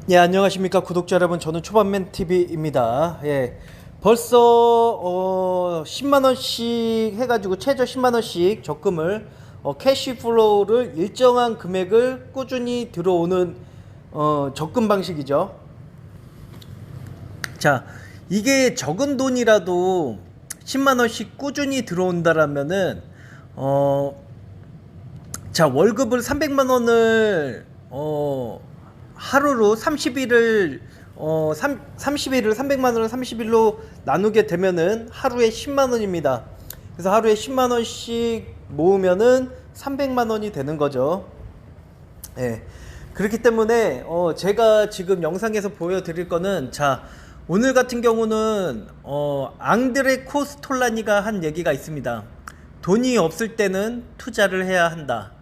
예, 안녕하십니까 구독자 여러분. 저는 초반맨TV입니다. 예, 벌써 10만원씩 해가지고 최저 10만원씩 적금을 캐시플로우를 일정한 금액을 꾸준히 들어오는 적금 방식이죠. 자, 이게 적은 돈이라도 10만원씩 꾸준히 들어온다라면은 자, 월급을 300만원을 하루로 30일을 30일을 300만원을 30일로 나누게 되면은 하루에 10만원입니다. 그래서 하루에 10만원씩 모으면은 300만원이 되는 거죠. 예. 그렇기 때문에 제가 지금 영상에서 보여드릴 거는, 자, 오늘 같은 경우는 앙드레 코스톨라니가 한 얘기가 있습니다. 돈이 없을 때는 투자를 해야 한다.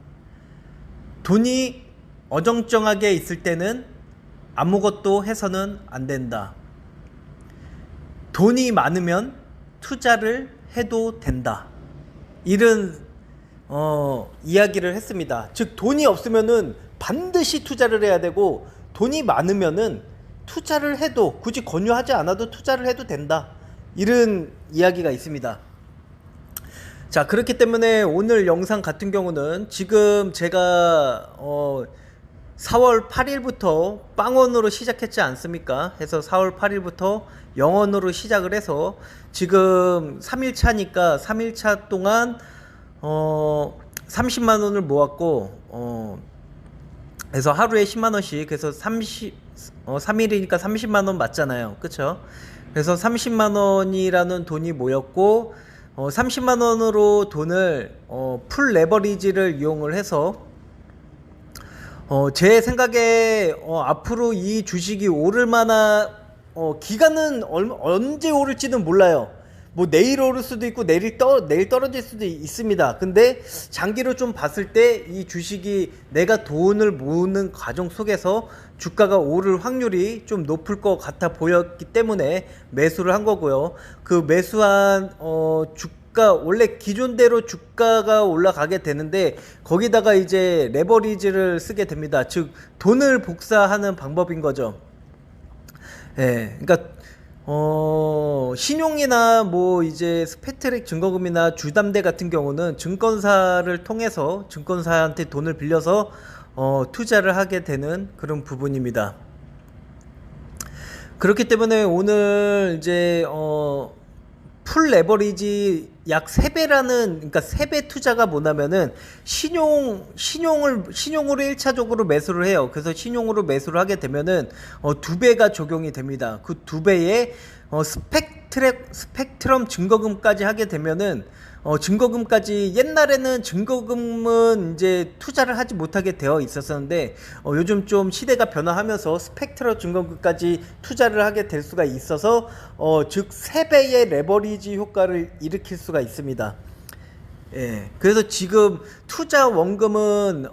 돈이 어정쩡하게 있을 때는 아무것도 해서는 안 된다. 돈이 많으면 투자를 해도 된다. 이런 이야기를 했습니다. 즉, 돈이 없으면은 반드시 투자를 해야 되고, 돈이 많으면은 투자를 해도, 굳이 권유하지 않아도 투자를 해도 된다. 이런 이야기가 있습니다. 자, 그렇기 때문에 오늘 영상 같은 경우는 지금 제가 4월 8일부터 빵원으로 시작했지 않습니까? 해서 4월 8일부터 영원으로 시작을 해서 지금 3일차니까 3일차 동안 30만원을 모았고, 그래서 하루에 10만원씩, 그래서 3일이니까 30만원 맞잖아요. 그쵸? 그래서 30만원이라는 돈이 모였고, 30만원으로 돈을 풀 레버리지를 이용을 해서 제 생각에 앞으로 이 주식이 오를 만한 기간은 언제 오를지는 몰라요. 뭐 내일 오를 수도 있고 내일 떨어질 수도 있습니다. 근데 장기로 좀 봤을 때 이 주식이 내가 돈을 모으는 과정 속에서 주가가 오를 확률이 좀 높을 것 같아 보였기 때문에 매수를 한 거고요. 그 매수한 주가, 원래 기존대로 주가가 올라가게 되는데 거기다가 이제 레버리지를 쓰게 됩니다. 즉 돈을 복사하는 방법인 거죠. 예, 그러니까 신용이나 뭐 이제 스페트랙 증거금이나 주담대 같은 경우는 증권사를 통해서 증권사한테 돈을 빌려서 투자를 하게 되는 그런 부분입니다. 그렇기 때문에 오늘 이제 풀 레버리지 약 3배라는, 그러니까 3배 투자가 뭐냐면은 신용으로 1차적으로 매수를 해요. 그래서 신용으로 매수를 하게 되면은 2배가 적용이 됩니다. 그 2배에 스펙트럼 증거금까지 하게 되면은 증거금까지, 옛날에는 증거금은 이제 투자를 하지 못하게 되어 있었었는데 요즘 좀 시대가 변화하면서 스펙트럼 증거금까지 투자를 하게 될 수가 있어서 즉 3배의 레버리지 효과를 일으킬 수가 있습니다. 예, 그래서 지금 투자 원금은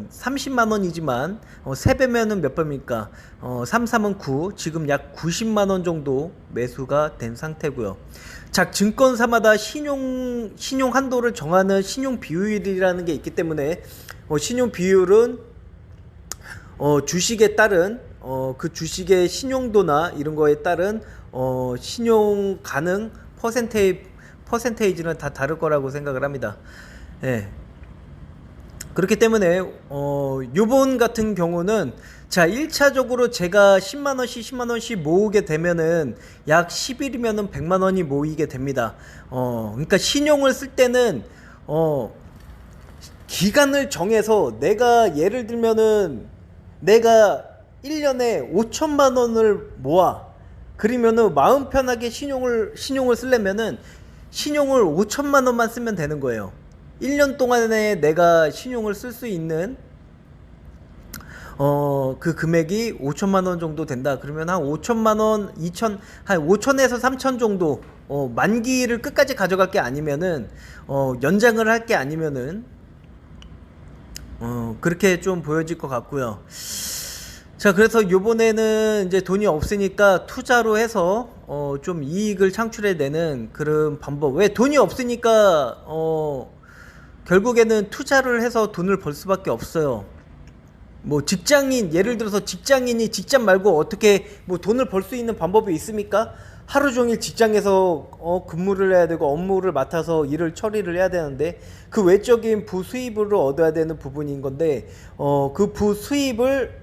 30만원이지만 3배면은 몇 배입니까? 3, 3은 9, 지금 약 90만원 정도 매수가 된 상태고요. 자, 증권사마다 신용 한도를 정하는 신용 비율이라는 게 있기 때문에 신용 비율은 주식에 따른 그 주식의 신용도나 이런 거에 따른 신용 가능 퍼센테이지는 다 다를 거라고 생각을 합니다. 예. 그렇기 때문에 요번 같은 경우는, 자, 1차적으로 제가 10만원씩 모으게 되면은 약 10일이면은 100만원이 모이게 됩니다. 그러니까 신용을 쓸 때는 기간을 정해서, 내가 예를 들면은 내가 1년에 5천만원을 모아. 그러면은 마음 편하게 신용을 쓰려면은 신용을 5천만원만 쓰면 되는 거예요. 1년 동안에 내가 신용을 쓸 수 있는 그 금액이 5천만원 정도 된다. 그러면 한 5천만원, 한 5천에서 3천 정도, 만기를 끝까지 가져갈 게 아니면은, 연장을 할 게 아니면은, 그렇게 좀 보여질 것 같고요. 자, 그래서 요번에는 이제 돈이 없으니까 투자로 해서 좀 이익을 창출해내는 그런 방법. 왜 돈이 없으니까 결국에는 투자를 해서 돈을 벌 수밖에 없어요. 뭐 직장인, 예를 들어서 직장인이 직장 말고 어떻게 뭐 돈을 벌 수 있는 방법이 있습니까? 하루 종일 직장에서 근무를 해야 되고 업무를 맡아서 일을 처리를 해야 되는데 그 외적인 부수입을 얻어야 되는 부분인 건데 그 부수입을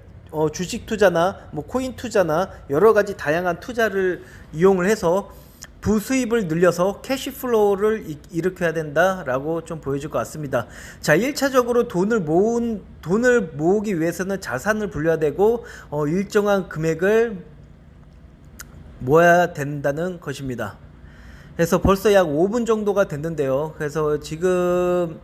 주식 투자나 뭐 코인 투자나 여러 가지 다양한 투자를 이용을 해서 부수입을 늘려서 캐시플로우를 일으켜야 된다라고 좀 보여줄 것 같습니다. 자, 1차적으로 돈을 모으기 위해서는 자산을 불려야 되고 일정한 금액을 모아야 된다는 것입니다. 그래서 벌써 약 5분 정도가 됐는데요. 그래서 지금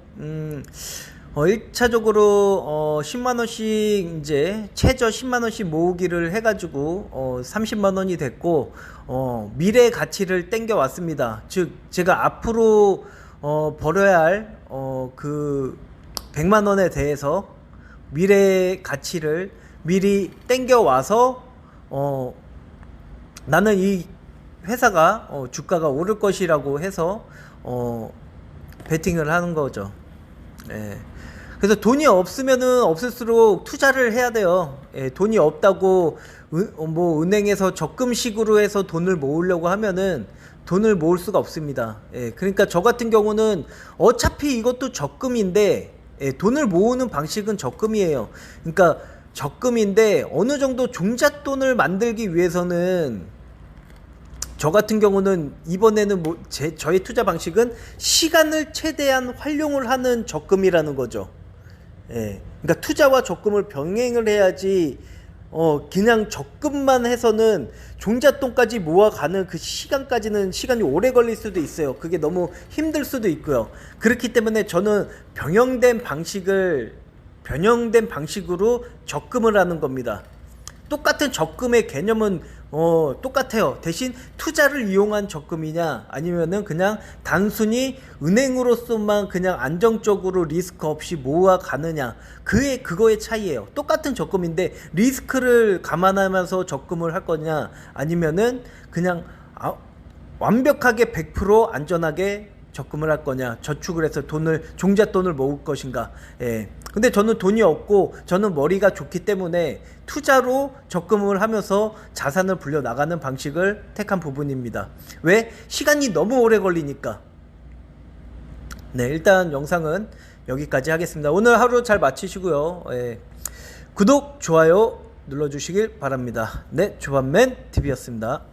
1차적으로 10만원씩 이제 최저 10만원씩 모으기를 해가지고 30만원이 됐고 미래 가치를 땡겨 왔습니다. 즉 제가 앞으로 벌어야 할 그 100만원에 대해서 미래 가치를 미리 땡겨 와서 나는 이 회사가 주가가 오를 것이라고 해서 베팅을 하는 거죠. 예. 그래서 돈이 없으면은 없을수록 투자를 해야 돼요. 예, 돈이 없다고 뭐 은행에서 적금식으로 해서 돈을 모으려고 하면은 돈을 모을 수가 없습니다. 예, 그러니까 저 같은 경우는 어차피 이것도 적금인데 돈을 모으는 방식은 적금이에요. 그러니까 적금인데 어느 정도 종잣돈을 만들기 위해서는 저 같은 경우는 이번에는 저의 투자 방식은 시간을 최대한 활용을 하는 적금이라는 거죠. 예. 그러니까 투자와 적금을 병행을 해야지 그냥 적금만 해서는 종잣돈까지 모아가는 그 시간까지는 시간이 오래 걸릴 수도 있어요. 그게 너무 힘들 수도 있고요. 그렇기 때문에 저는 변형된 방식으로 적금을 하는 겁니다. 똑같은 적금의 개념은 똑같아요. 대신 투자를 이용한 적금이냐 아니면은 그냥 단순히 은행으로서만 그냥 안정적으로 리스크 없이 모아 가느냐 그거의 차이예요. 똑같은 적금인데 리스크를 감안하면서 적금을 할 거냐 아니면은 그냥 완벽하게 100% 안전하게 적금을 할 거냐 저축을 해서 종잣돈을 모을 것인가. 예. 근데 저는 돈이 없고 저는 머리가 좋기 때문에 투자로 적금을 하면서 자산을 불려 나가는 방식을 택한 부분입니다. 왜? 시간이 너무 오래 걸리니까. 네, 일단 영상은 여기까지 하겠습니다. 오늘 하루 잘 마치시고요. 예. 구독, 좋아요 눌러주시길 바랍니다. 네, 조반맨 TV였습니다.